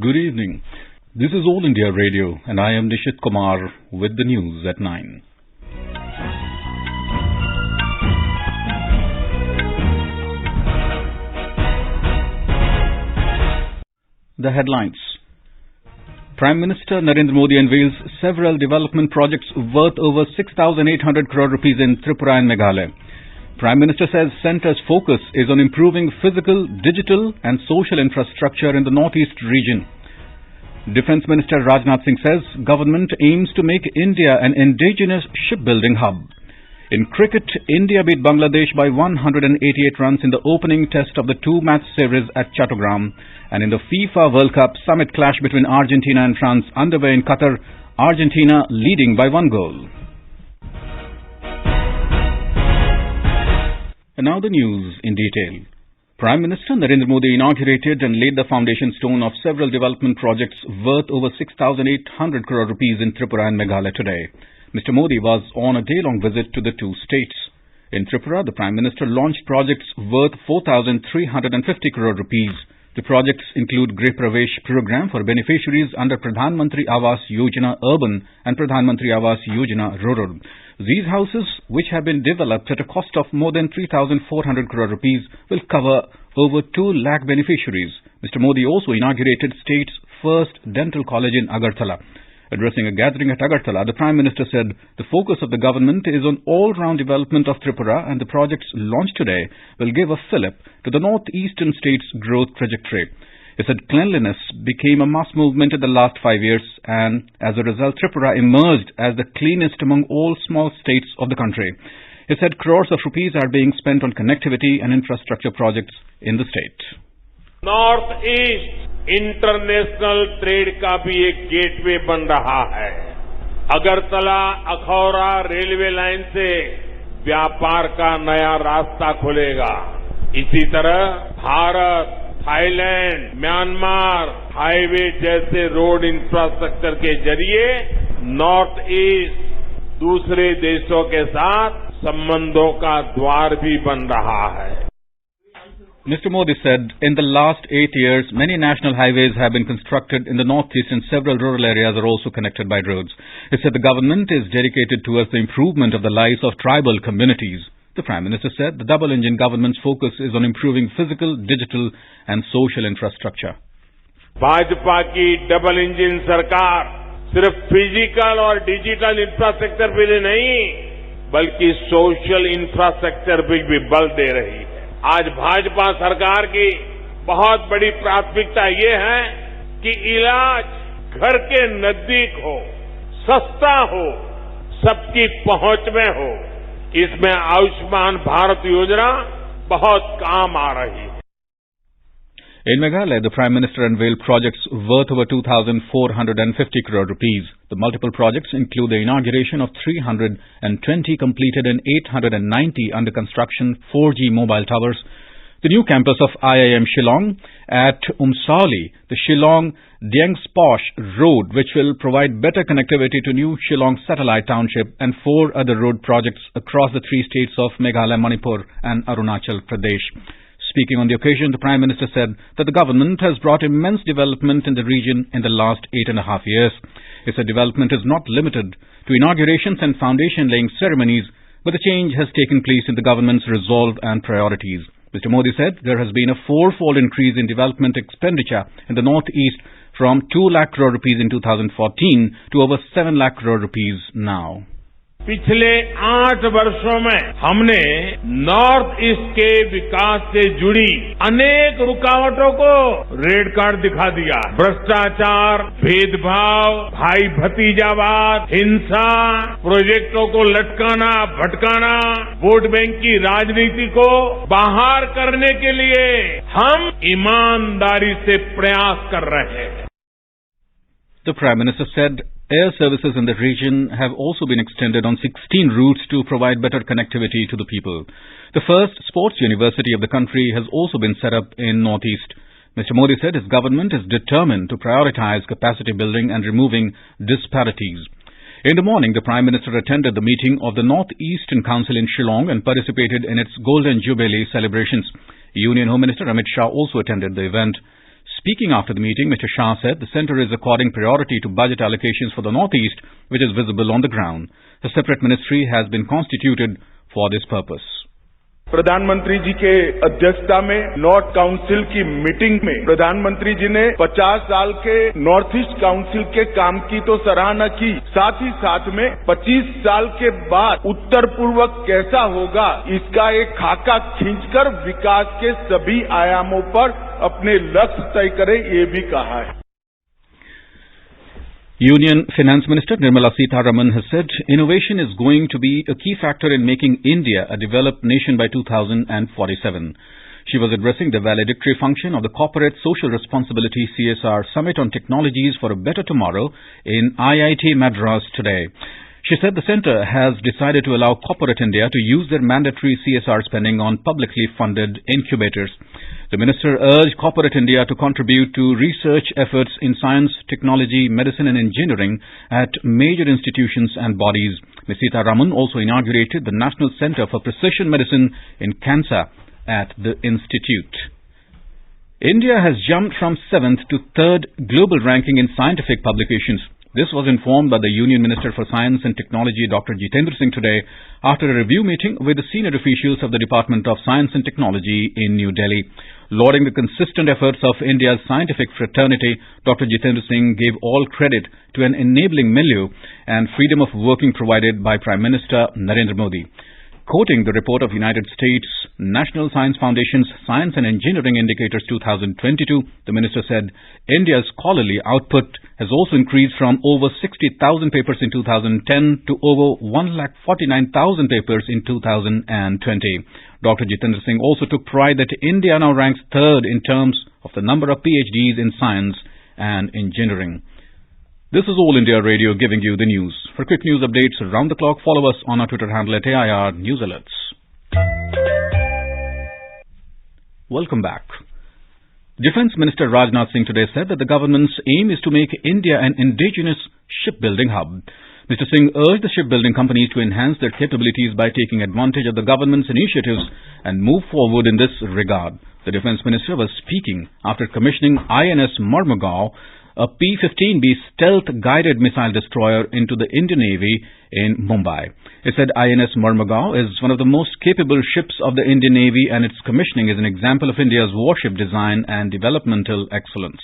Good evening. This is All India Radio and I am Nishit Kumar with the news at 9. The headlines. Prime Minister Narendra Modi unveils several development projects worth over 6,800 crore rupees in Tripura and Meghalaya. Prime Minister says centre's focus is on improving physical, digital and social infrastructure in the northeast region. Defence Minister Rajnath Singh says government aims to make India an indigenous shipbuilding hub. In cricket, India beat Bangladesh by 188 runs in the opening test of the two-match series at Chattogram. And in the FIFA World Cup summit clash between Argentina and France underway in Qatar, Argentina leading by 1 goal. And now the news in detail. Prime Minister Narendra Modi inaugurated and laid the foundation stone of several development projects worth over 6,800 crore rupees in Tripura and Meghalaya today. Mr. Modi was on a day-long visit to the two states. In Tripura, the Prime Minister launched projects worth 4,350 crore rupees. The projects include Grih Pravesh program for beneficiaries under Pradhan Mantri Awas Yojana Urban and Pradhan Mantri Awas Yojana Rural. These houses, which have been developed at a cost of more than 3,400 crore rupees, will cover over 2 lakh beneficiaries. Mr. Modi also inaugurated state's first dental college in Agartala. Addressing a gathering at Agartala, the Prime Minister said the focus of the government is on all-round development of Tripura and the projects launched today will give a fillip to the northeastern state's growth trajectory. He said cleanliness became a mass movement in the last 5 years and as a result Tripura emerged as the cleanest among all small states of the country. He said crores of rupees are being spent on connectivity and infrastructure projects in the state. Northeast international trade का भी एक gateway बन रहा है। Agartala Akhaura railway line से व्यापार का नया रास्ता खुलेगा। इसी तरह भारत, थाईलैंड, म्यांमार हाईवे जैसे रोड इंफ्रास्ट्रक्चर के जरिए नॉर्थ ईस्ट दूसरे देशों के साथ संबंधों का द्वार भी बन रहा है। Mr. Modi said, in the last 8 years, many national highways have been constructed in the northeast and several rural areas are also connected by roads. He said the government is dedicated towards the improvement of the lives of tribal communities. The Prime Minister said the double-engine government's focus is on improving physical, digital and social infrastructure. Bhajpa की double engine सरकार सिर्फ physical और digital infrastructure पे नहीं बल्कि social infrastructure पे भी बल दे रही है। आज भाजपा सरकार की बहुत बड़ी प्राथमिकता ये है कि इलाज घर के नजदीक हो, सस्ता हो, सबकी पहुंच में हो। इसमें आयुष्मान भारत योजना बहुत काम आ रही है। In Meghalaya, the Prime Minister unveiled projects worth over 2,450 crore rupees. The multiple projects include the inauguration of 320 completed and 890 under construction 4G mobile towers, the new campus of IIM Shillong at Umsauli, the Shillong-Diangsposh Road, which will provide better connectivity to new Shillong Satellite Township, and 4 other road projects across the 3 states of Meghalaya, Manipur and Arunachal Pradesh. Speaking on the occasion, the Prime Minister said that the government has brought immense development in the region in the last 8.5 years. He said development is not limited to inaugurations and foundation-laying ceremonies, but the change has taken place in the government's resolve and priorities. Mr. Modi said there has been a 4-fold increase in development expenditure in the northeast from 2 lakh crore rupees in 2014 to over 7 lakh crore rupees now. पिछले 8 वर्षों में हमने north east के विकास से जुड़ी अनेक रुकावटों को red card दिखा दिया। भ्रष्टाचार, भेदभाव, भाई भतीजावाद, हिंसा, प्रोजेक्टों को लटकाना, भटकाना, वोट बैंक की राजनीति को बाहर करने के लिए हम ईमानदारी से प्रयास कर रहे हैं। The Prime Minister said air services in the region have also been extended on 16 routes to provide better connectivity to the people. The first sports university of the country has also been set up in Northeast. Mr. Modi said his government is determined to prioritize capacity building and removing disparities. In the morning, the Prime Minister attended the meeting of the North Eastern Council in Shillong and participated in its Golden Jubilee celebrations. Union Home Minister Amit Shah also attended the event. Speaking after the meeting, Mr. Shah said the centre is according priority to budget allocations for the Northeast, which is visible on the ground. A separate ministry has been constituted for this purpose. प्रधानमंत्री जी के अध्यक्षता में north council की meeting में प्रधानमंत्री जी ने 50 साल के नॉर्थ ईस्ट काउंसिल के काम की तो सराहना की, साथ ही साथ में 25 साल के बाद उत्तर पूर्व कैसा होगा इसका एक खाका खींचकर विकास के सभी आयामों पर अपने लक्ष्य तय करें, ये भी कहा है. Union Finance Minister Nirmala Sitharaman has said innovation is going to be a key factor in making India a developed nation by 2047. She was addressing the valedictory function of the Corporate Social Responsibility CSR Summit on Technologies for a Better Tomorrow in IIT Madras today. She said the centre has decided to allow corporate India to use their mandatory CSR spending on publicly funded incubators. The minister urged corporate India to contribute to research efforts in science, technology, medicine and engineering at major institutions and bodies. Ms. Sitharaman also inaugurated the National Centre for Precision Medicine in Cancer at the institute. India has jumped from 7th to 3rd global ranking in scientific publications. This was informed by the Union Minister for Science and Technology, Dr. Jitendra Singh, today after a review meeting with the senior officials of the Department of Science and Technology in New Delhi. Lauding the consistent efforts of India's scientific fraternity, Dr. Jitendra Singh gave all credit to an enabling milieu and freedom of working provided by Prime Minister Narendra Modi. Quoting the report of United States National Science Foundation's Science and Engineering Indicators 2022, the minister said India's scholarly output has also increased from over 60,000 papers in 2010 to over 149,000 papers in 2020. Dr. Jitendra Singh also took pride that India now ranks 3rd in terms of the number of PhDs in science and engineering. This is All India Radio giving you the news. For quick news updates around the clock, follow us on our Twitter handle at AIR News Alerts. Welcome back. Defence Minister Rajnath Singh today said that the government's aim is to make India an indigenous shipbuilding hub. Mr. Singh urged the shipbuilding companies to enhance their capabilities by taking advantage of the government's initiatives and move forward in this regard. The Defence Minister was speaking after commissioning INS Mormugao, a P-15B stealth-guided missile destroyer, into the Indian Navy in Mumbai. It said INS Mormugao is one of the most capable ships of the Indian Navy and its commissioning is an example of India's warship design and developmental excellence.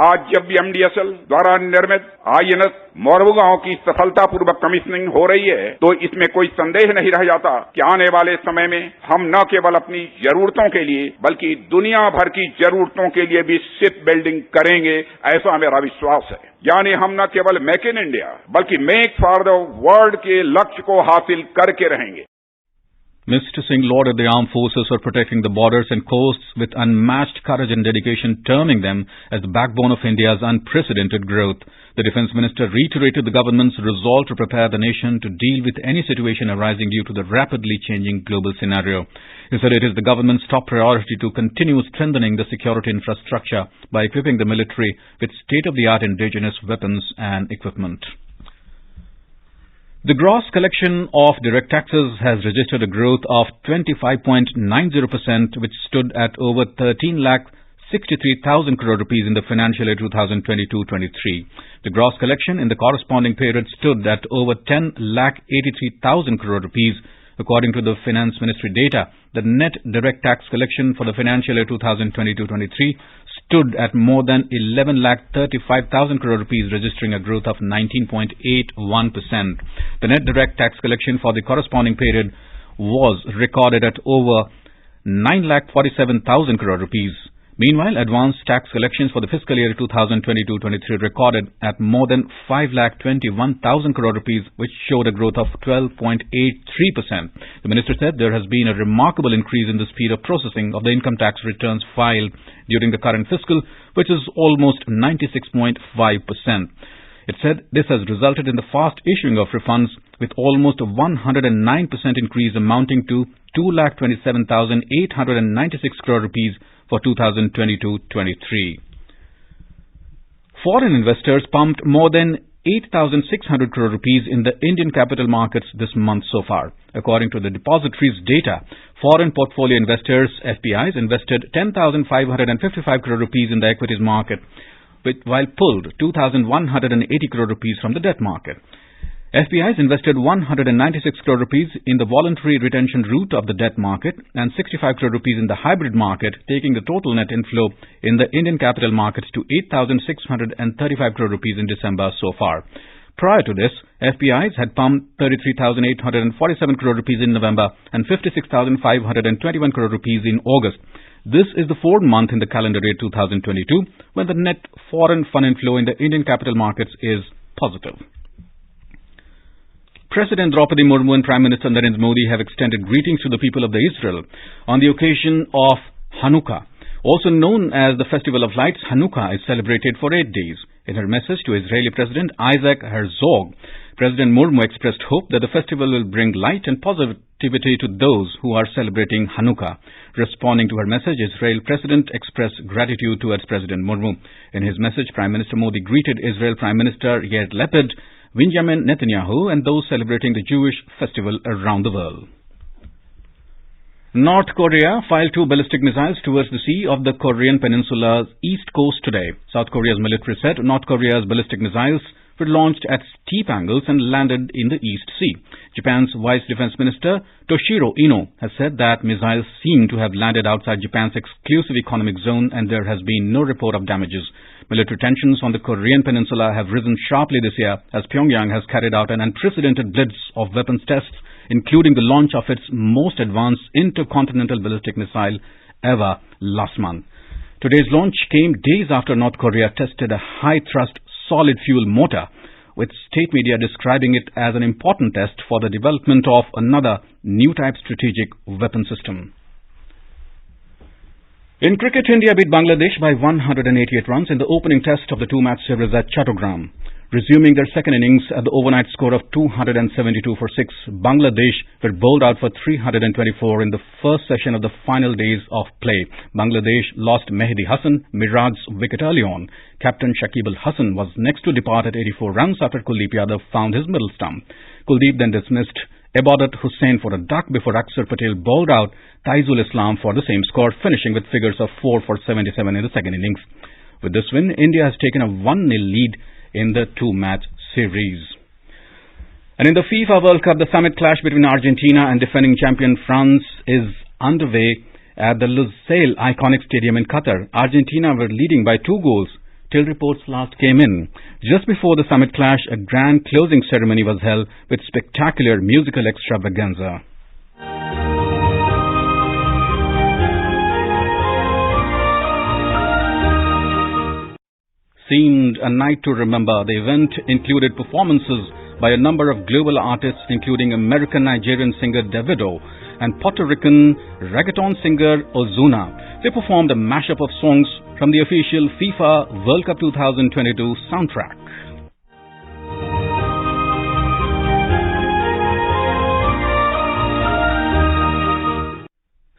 आज जब भी एमडीएसएल द्वारा निर्मित INS Mormugao की सफलतापूर्वक commissioning हो रही है तो इसमें कोई संदेह नहीं रह जाता कि आने वाले समय में हम न केवल अपनी जरूरतों के लिए बल्कि दुनिया भर की जरूरतों के लिए भी शिप बिल्डिंग करेंगे, ऐसा मेरा विश्वास है. यानी हम न केवल मेक इन इंडिया बल्कि मेक फॉर द वर्ल्ड के लक्ष्य को हासिल करके रहेंगे. Mr. Singh lauded the armed forces for protecting the borders and coasts with unmatched courage and dedication, terming them as the backbone of India's unprecedented growth. The Defence Minister reiterated the government's resolve to prepare the nation to deal with any situation arising due to the rapidly changing global scenario. He said it is the government's top priority to continue strengthening the security infrastructure by equipping the military with state-of-the-art indigenous weapons and equipment. The gross collection of direct taxes has registered a growth of 25.90%, which stood at over 13,63,000 crore rupees in the financial year 2022-23. The gross collection in the corresponding period stood at over 10,83,000 crore rupees. According to the Finance Ministry data, the net direct tax collection for the financial year 2022-23 stood at more than 11,35,000 crore rupees, registering a growth of 19.81%. The net direct tax collection for the corresponding period was recorded at over 9,47,000 crore rupees. Meanwhile, advanced tax collections for the fiscal year 2022-23 recorded at more than 5,21,000 crore rupees, which showed a growth of 12.83%. The minister said there has been a remarkable increase in the speed of processing of the income tax returns filed during the current fiscal, which is almost 96.5%. It said this has resulted in the fast issuing of refunds, with almost a 109% increase amounting to 2,27,896 crore rupees for 2022-23. Foreign investors pumped more than 8,600 crore rupees in the Indian capital markets this month so far. According to the depository's data, Foreign portfolio investors, FPIs, invested 10,555 crore rupees in the equities market, while pulled 2,180 crore rupees from the debt market. FPIs invested 196 crore rupees in the voluntary retention route of the debt market and 65 crore rupees in the hybrid market, taking the total net inflow in the Indian capital markets to 8,635 crore rupees in December so far. Prior to this, FPIs had pumped 33,847 crore rupees in November and 56,521 crore rupees in August. This is the fourth month in the calendar year 2022 when the net foreign fund inflow in the Indian capital markets is positive. President Draupadi Murmu and Prime Minister Narendra Modi have extended greetings to the people of Israel on the occasion of Hanukkah. Also known as the Festival of Lights, Hanukkah is celebrated for 8 days. In her message to Israeli President Isaac Herzog, President Murmu expressed hope that the festival will bring light and positivity to those who are celebrating Hanukkah. Responding to her message, Israel President expressed gratitude towards President Murmu. In his message, Prime Minister Modi greeted Israel Prime Minister Yair Lapid, Benjamin Netanyahu and those celebrating the Jewish festival around the world. North Korea fired 2 ballistic missiles towards the sea of the Korean Peninsula's east coast today. South Korea's military said North Korea's ballistic missiles were launched at steep angles and landed in the East Sea. Japan's Vice Defense Minister Toshiro Ino has said that missiles seem to have landed outside Japan's exclusive economic zone and there has been no report of damages. Military tensions on the Korean Peninsula have risen sharply this year as Pyongyang has carried out an unprecedented blitz of weapons tests, including the launch of its most advanced intercontinental ballistic missile ever last month. Today's launch came days after North Korea tested a high-thrust solid-fuel motor, with state media describing it as an important test for the development of another new type strategic weapon system. In cricket, India beat Bangladesh by 188 runs in the opening test of the 2-match series at Chattogram. Resuming their second innings at the overnight score of 272 for 6, Bangladesh were bowled out for 324 in the first session of the final days of play. Bangladesh lost Mehdi Hasan, Mirad's wicket early on. Captain Shakib Al Hasan was next to depart at 84 runs after Kuldeep Yadav found his middle stump. Kuldeep then dismissed Ibadat Hussain for a duck before Akshar Patel bowled out Taizul Islam for the same score, finishing with figures of 4 for 77 in the second innings. With this win, India has taken a 1-0 lead in the 2-match series. And in the FIFA World Cup, the summit clash between Argentina and defending champion France is underway at the Lusail Iconic Stadium in Qatar. Argentina were leading by 2 goals till reports last came in. Just before the summit clash, a grand closing ceremony was held with spectacular musical extravaganza. Seemed a night to remember. The event included performances by a number of global artists, including American-Nigerian singer Davido and Puerto Rican reggaeton singer Ozuna. They performed a mashup of songs from the official FIFA World Cup 2022 soundtrack.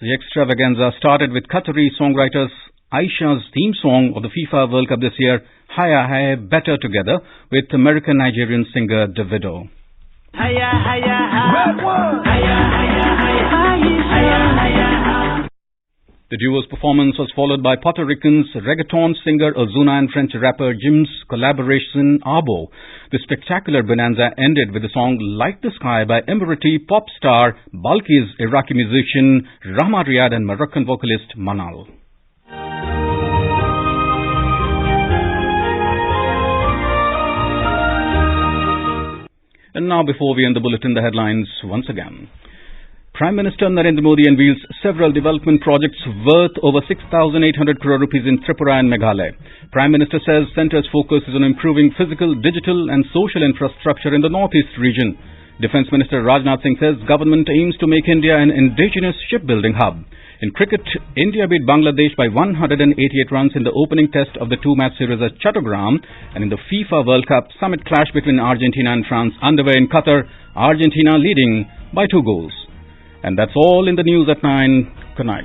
The extravaganza started with Qatari songwriters Aisha's theme song of the FIFA World Cup this year, Haya Haya Better Together, with American-Nigerian singer Davido. Haya Haya Haya. The duo's performance was followed by Puerto Rican's reggaeton singer Ozuna and French rapper Jim's collaboration Abo. The spectacular bonanza ended with the song Like the Sky by Emirati pop star Balkis, Iraqi musician Rahma Riyad and Moroccan vocalist Manal. And now, before we end the bulletin, the headlines once again. Prime Minister Narendra Modi unveils several development projects worth over 6,800 crore rupees in Tripura and Meghalaya. Prime Minister says centre's focus is on improving physical, digital and social infrastructure in the Northeast region. Defence Minister Rajnath Singh says government aims to make India an indigenous shipbuilding hub. In cricket, India beat Bangladesh by 188 runs in the opening test of the 2-match series at Chattogram. And in the FIFA World Cup, summit clash between Argentina and France underway in Qatar, Argentina leading by 2 goals. And that's all in the news at 9. Good night.